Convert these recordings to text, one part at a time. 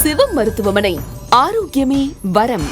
சிவம் மருத்துவமனை. ஆரோக்கியமே வரம்.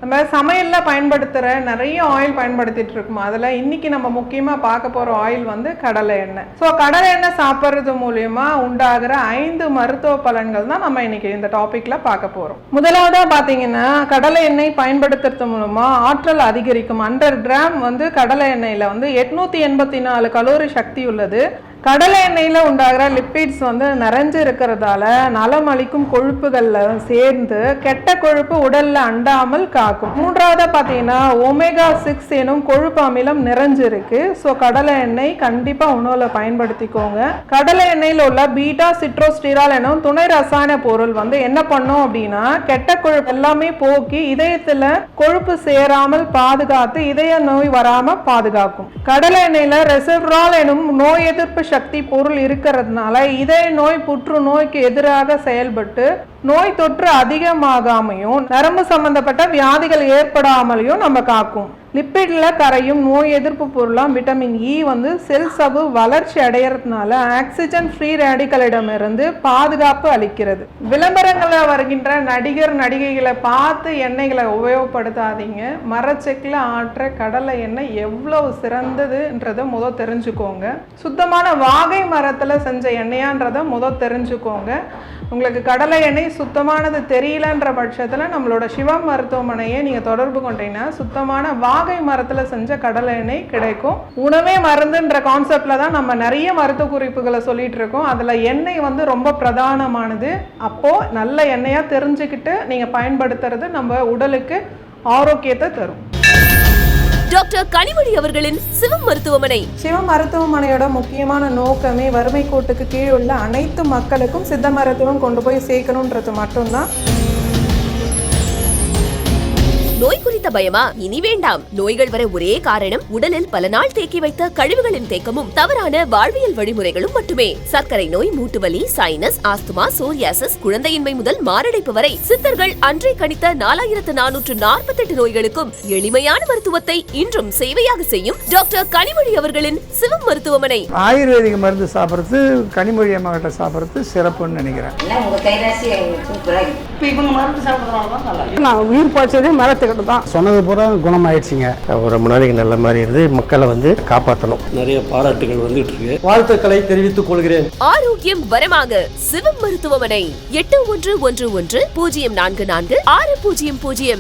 நம்ம சமையல்ல பயன்படுத்துகிற நிறைய ஆயில் பயன்படுத்திட்டு இருக்கோம். அதில் இன்னைக்கு நம்ம முக்கியமாக பார்க்க போகிற ஆயில் வந்து கடலை எண்ணெய். ஸோ கடலை எண்ணெய் சாப்பிட்றது மூலியமா உண்டாகிற 5 மருத்துவ பலன்கள் தான் நம்ம இன்னைக்கு இந்த டாபிக்ல பார்க்க போகிறோம். முதலாவதாக பார்த்தீங்கன்னா, கடலை எண்ணெய் பயன்படுத்துறது மூலமா ஆற்றல் அதிகரிக்கும். 100 கிராம் வந்து கடலை எண்ணெயில் வந்து 884 கலோரி சக்தி உள்ளது. கடலை எண்ணெயில் உண்டாகிற லிப்பிட்ஸ் வந்து நிறைஞ்சு இருக்கிறதால நலம் அளிக்கும் கொழுப்புகள்ல சேர்ந்து கெட்ட கொழுப்பு உடல்ல அண்டாமல் காக்கும். மூன்றாவது பார்த்தீங்கன்னா, ஒமேகா 6 எனும் கொழுப்பு அமிலம் நிறைஞ்சு இருக்கு. ஸோ கடலை எண்ணெய் கண்டிப்பா உணவுல பயன்படுத்திக்கோங்க. கடலை எண்ணெயில் உள்ள பீட்டா சிட்ரோஸ்டிரால் எனும் துணை ரசாயன பொருள் வந்து என்ன பண்ணும் அப்படின்னா, கெட்ட கொழுப்பு எல்லாமே போக்கி இதயத்துல கொழுப்பு சேராமல் பாதுகாத்து இதய நோய் வராம பாதுகாக்கும். கடலை எண்ணெயில ரெசெவ்ரால் எனும் நோய் எதிர்ப்பு சக்தி பொருள் இருக்கிறதுனால இதய நோய் புற்றுநோய்க்கு எதிராக செயல்பட்டு நோய் தொற்று அதிகமாகாமையும் நரம்பு சம்பந்தப்பட்ட வியாதிகள் ஏற்படாமலையும் நம்ம காக்கும். லிப்பிட்ல கரையும் நோய் எதிர்ப்பு பொருளாம் விட்டமின் இ வந்து செல் சவ்வு வளர்ச்சி அடையறதுனால ஆக்சிஜன் ஃப்ரீ ரேடிக்கலிடமிருந்து பாதுகாப்பு அளிக்கிறது. விளம்பரங்களில் வருகின்ற நடிகர் நடிகைகளை பார்த்து எண்ணெய்களை உபயோகப்படுத்தாதீங்க. மரச்செக்கில் ஆற்ற கடலை எண்ணெய் எவ்வளவு சிறந்ததுன்றதை முதல் தெரிஞ்சுக்கோங்க. சுத்தமான வாகை மரத்தில் செஞ்ச எண்ணெயான்றதை முதல் தெரிஞ்சுக்கோங்க. உங்களுக்கு கடலை எண்ணெய் சுத்தமானது தெரியலன்ற பட்சத்தில் நம்மளோட சிவம் மருத்துவமனையை நீங்கள் தொடர்பு கொண்டீங்கன்னா சுத்தமான வாகை மரத்தில் செஞ்ச கடலை எண்ணெய் கிடைக்கும். உணவே மருந்துன்ற கான்செப்டில் தான் நம்ம நிறைய மருத்துவ குறிப்புகளை சொல்லிட்டு இருக்கோம். அதில் எண்ணெய் வந்து ரொம்ப பிரதானமானது. அப்போது நல்ல எண்ணெயாக தெரிஞ்சுக்கிட்டு நீங்கள் பயன்படுத்துறது நம்ம உடலுக்கு ஆரோக்கியத்தை தரும். டாக்டர் கனிமொழி அவர்களின் சிவம் மருத்துவமனை. சிவம் மருத்துவமனையோட முக்கியமான நோக்கமே வறுமை கோட்டுக்கு கீழ் உள்ள அனைத்து மக்களுக்கும் சித்த மருத்துவம் கொண்டு போய் சேர்க்கணுன்றது மட்டும்தான். நோய் குறித்த பயமா? இனி வேண்டாம். நோய்கள் வர ஒரே காரணம் உடலில் பல நாள் தேக்கி வைத்த கழிவுகளின் தேக்கமும் தவறான வாழ்வியல் வழிமுறைகளும் மட்டுமே. சர்க்கரை நோய், மூட்டுவலி, சைனஸ், ஆஸ்துமா, சோரியாசிஸ், குழந்தையின்மை முதல் மாரடைப்பு வரை சித்தர்கள் அன்றே கணித்த 4448 நோய்களுக்கும் எளிமையான மருத்துவத்தை இன்றும் சேவையாக செய்யும் டாக்டர் கனிமொழி அவர்களின் சிவம் மருத்துவமனை. ஆயுர்வேதிக மருந்து சாப்பிட்றது கனிமொழி அம்மா கிட்ட சாப்பிட்றது சிறப்புன்னு நினைக்கிறேன். நான் உயிர் போச்சதே மரத்துக்கிட்ட தான். சொன்னது பூரா குணமாயிடுச்சுங்க. ரொம்ப நாளைக்கு நல்ல மாதிரி இருந்து மக்களை வந்து காப்பாற்றணும். நிறைய பாராட்டுகள் வந்துட்டு இருக்கு. வாழ்த்துக்களை தெரிவித்துக் கொள்கிறேன். ஆரோக்கியம் வரமாக சிவம் மருத்துவமனை. 8111 044 6000.